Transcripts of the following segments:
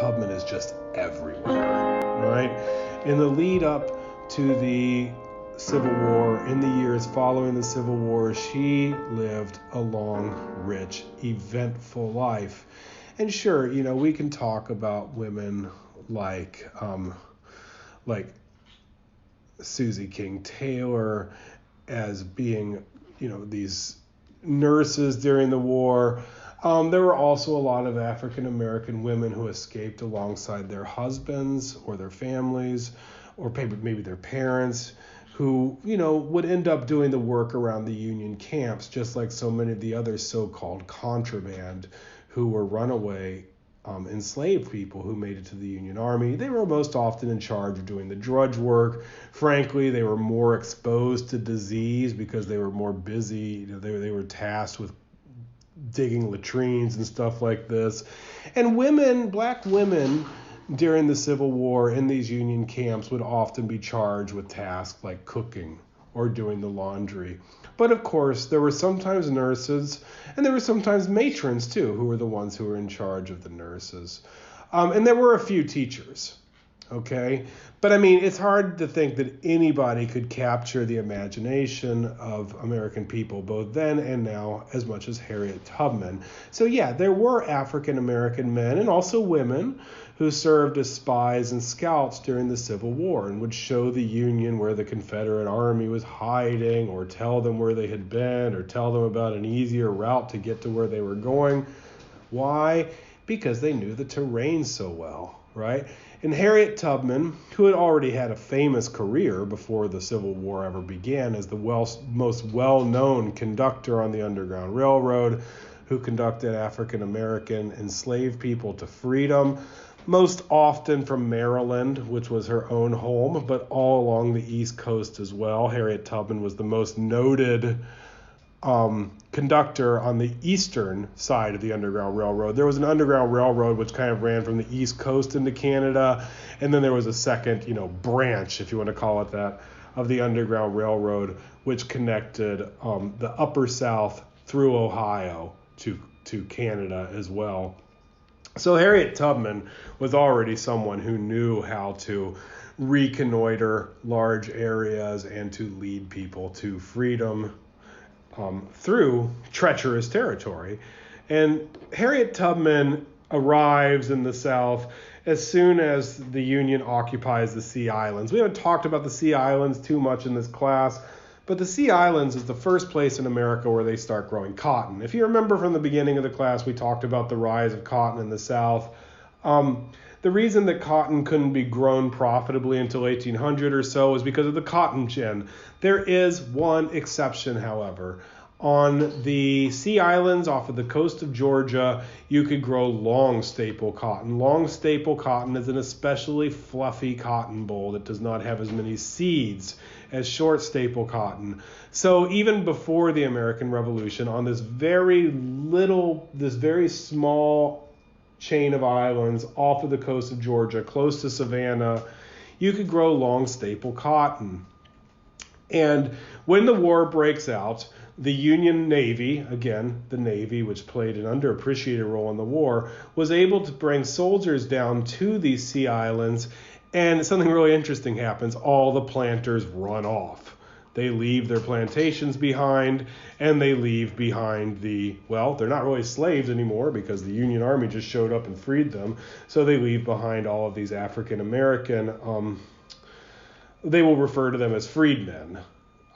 Tubman is just everywhere, right? In the lead up to the Civil War, in the years following the Civil War, she lived a long, rich, eventful life. And sure, we can talk about women like Susie King Taylor as being, these nurses during the war. There were also a lot of African American women who escaped alongside their husbands or their families, or maybe their parents, who, would end up doing the work around the Union camps, just like so many of the other so-called contraband who were runaway enslaved people who made it to the Union Army. They were most often in charge of doing the drudge work. Frankly, they were more exposed to disease because they were more busy. They were tasked with digging latrines and stuff like this. And black women during the Civil War in these Union camps would often be charged with tasks like cooking or doing the laundry. But of course, there were sometimes nurses, and there were sometimes matrons too, who were the ones who were in charge of the nurses. And there were a few teachers, okay? But it's hard to think that anybody could capture the imagination of American people, both then and now, as much as Harriet Tubman. So yeah, there were African American men and also women who served as spies and scouts during the Civil War and would show the Union where the Confederate Army was hiding, or tell them where they had been, or tell them about an easier route to get to where they were going. Why? Because they knew the terrain so well, right? And Harriet Tubman, who had already had a famous career before the Civil War ever began as the most well-known conductor on the Underground Railroad, who conducted African American enslaved people to freedom, most often from Maryland, which was her own home, but all along the East Coast as well. Harriet Tubman was the most noted conductor on the eastern side of the Underground Railroad. There was an Underground Railroad which kind of ran from the East Coast into Canada, and then there was a second, branch, if you want to call it that, of the Underground Railroad, which connected the Upper South through Ohio to Canada as well. So Harriet Tubman was already someone who knew how to reconnoiter large areas and to lead people to freedom through treacherous territory. And Harriet Tubman arrives in the South as soon as the Union occupies the Sea Islands. We haven't talked about the Sea Islands too much in this class, but the Sea Islands is the first place in America where they start growing cotton. If you remember from the beginning of the class, we talked about the rise of cotton in the South. The reason that cotton couldn't be grown profitably until 1800 or so is because of the cotton gin. There is one exception, however. On the Sea Islands off of the coast of Georgia, you could grow long staple cotton. Long staple cotton is an especially fluffy cotton boll that does not have as many seeds as short staple cotton. So even before the American Revolution, on this very small chain of islands off of the coast of Georgia, close to Savannah, you could grow long staple cotton. And when the war breaks out, the Union Navy, again, the Navy, which played an underappreciated role in the war, was able to bring soldiers down to these Sea Islands, and something really interesting happens. All the planters run off. They leave their plantations behind, and they leave behind they're not really slaves anymore because the Union Army just showed up and freed them. So they leave behind all of these African American, they will refer to them as freedmen.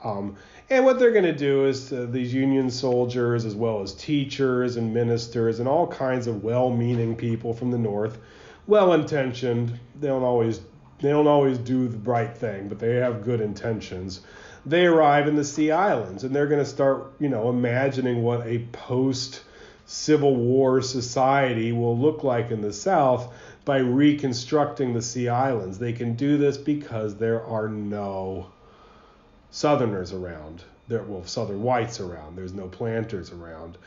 And what they're going to do is these Union soldiers, as well as teachers and ministers and all kinds of well-meaning people from the North, well-intentioned, they don't always do the right thing, but they have good intentions. They arrive in the Sea Islands, and they're going to start, imagining what a post-Civil War society will look like in the South by reconstructing the Sea Islands. They can do this because there are no Southerners around. Southern whites around. There's no planters around.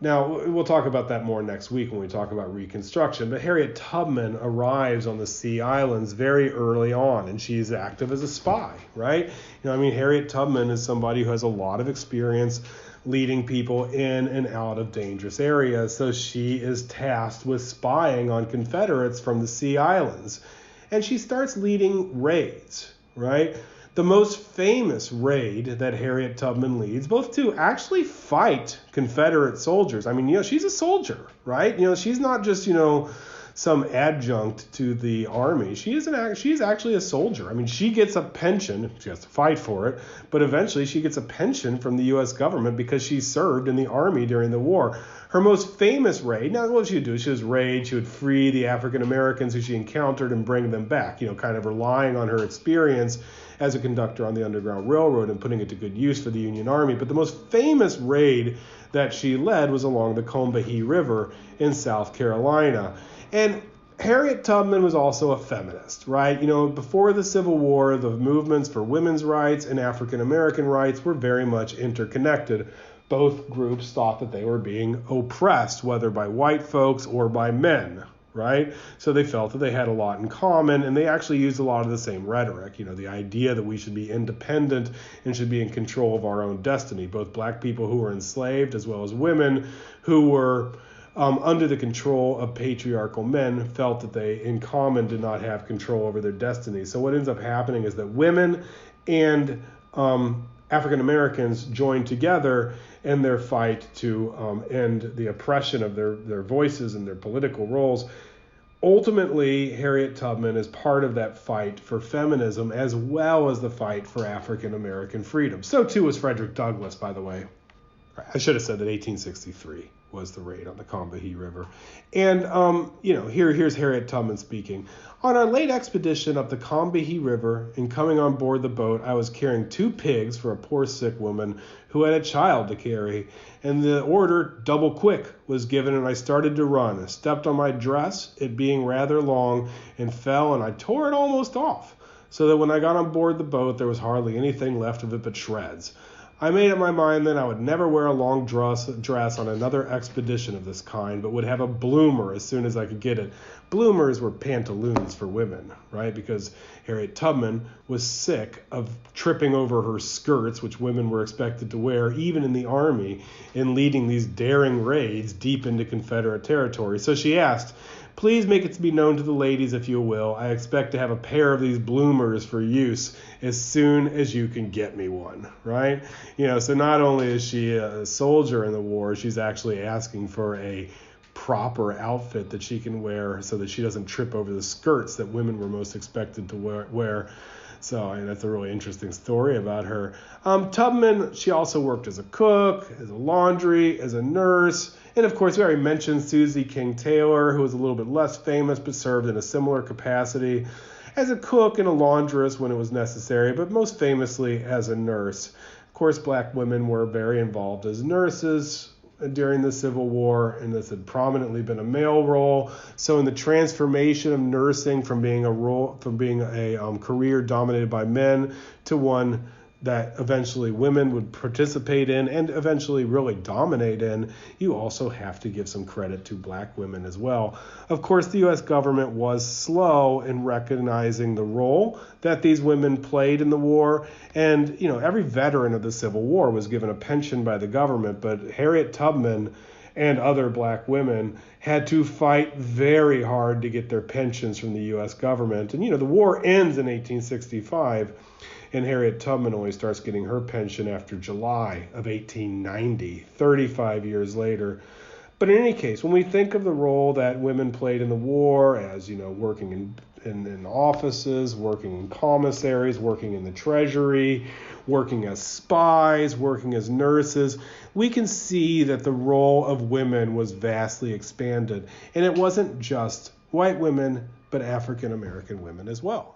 Now, we'll talk about that more next week when we talk about Reconstruction, but Harriet Tubman arrives on the Sea Islands very early on, and she's active as a spy, right? Harriet Tubman is somebody who has a lot of experience leading people in and out of dangerous areas. So she is tasked with spying on Confederates from the Sea Islands. And she starts leading raids, right? The most famous raid that Harriet Tubman leads, both to actually fight Confederate soldiers. I mean, she's a soldier, right? She's not just, some adjunct to the army. She's actually a soldier. I mean, she gets a pension. She has to fight for it, but eventually she gets a pension from the U.S. government because she served in the army during the war. Her most famous raid, now what she would do, she was raid, she would free the African Americans who she encountered and bring them back, kind of relying on her experience as a conductor on the Underground Railroad and putting it to good use for the Union Army. But the most famous raid that she led was along the Combahee River in South Carolina. And Harriet Tubman was also a feminist, right? Before the Civil War, the movements for women's rights and African American rights were very much interconnected. Both groups thought that they were being oppressed, whether by white folks or by men, right? So they felt that they had a lot in common, and they actually used a lot of the same rhetoric, the idea that we should be independent and should be in control of our own destiny, both black people who were enslaved as well as women who were under the control of patriarchal men felt that they in common did not have control over their destiny. So what ends up happening is that women and African Americans joined together in their fight to end the oppression of their voices and their political roles. Ultimately, Harriet Tubman is part of that fight for feminism as well as the fight for African American freedom. So too was Frederick Douglass, by the way. I should have said that 1863 was the raid on the Combahee River. And, here's Harriet Tubman speaking. On our late expedition up the Combahee River and coming on board the boat, I was carrying 2 pigs for a poor sick woman who had a child to carry. And the order, double quick, was given, and I started to run. I stepped on my dress, it being rather long, and fell, and I tore it almost off, so that when I got on board the boat, there was hardly anything left of it but shreds. I made up my mind then I would never wear a long dress on another expedition of this kind, but would have a bloomer as soon as I could get it. Bloomers were pantaloons for women, right? Because Harriet Tubman was sick of tripping over her skirts, which women were expected to wear, even in the army, in leading these daring raids deep into Confederate territory. So she asked, "Please make it to be known to the ladies, if you will. I expect to have a pair of these bloomers for use as soon as you can get me one," right? So not only is she a soldier in the war, she's actually asking for a proper outfit that she can wear so that she doesn't trip over the skirts that women were most expected to wear. So that's a really interesting story about her. Tubman, she also worked as a cook, as a laundry, as a nurse. And of course, we already mentioned Susie King Taylor, who was a little bit less famous but served in a similar capacity as a cook and a laundress when it was necessary, but most famously as a nurse. Of course, black women were very involved as nurses during the Civil War, and this had prominently been a male role. So in the transformation of nursing from being a career dominated by men to one that eventually women would participate in and eventually really dominate in, you also have to give some credit to black women as well. Of course, the U.S. government was slow in recognizing the role that these women played in the war. And, every veteran of the Civil War was given a pension by the government, but Harriet Tubman and other black women had to fight very hard to get their pensions from the U.S. government. And, the war ends in 1865. And Harriet Tubman only starts getting her pension after July of 1890, 35 years later. But in any case, when we think of the role that women played in the war as, working in offices, working in commissaries, working in the treasury, working as spies, working as nurses, we can see that the role of women was vastly expanded. And it wasn't just white women, but African American women as well.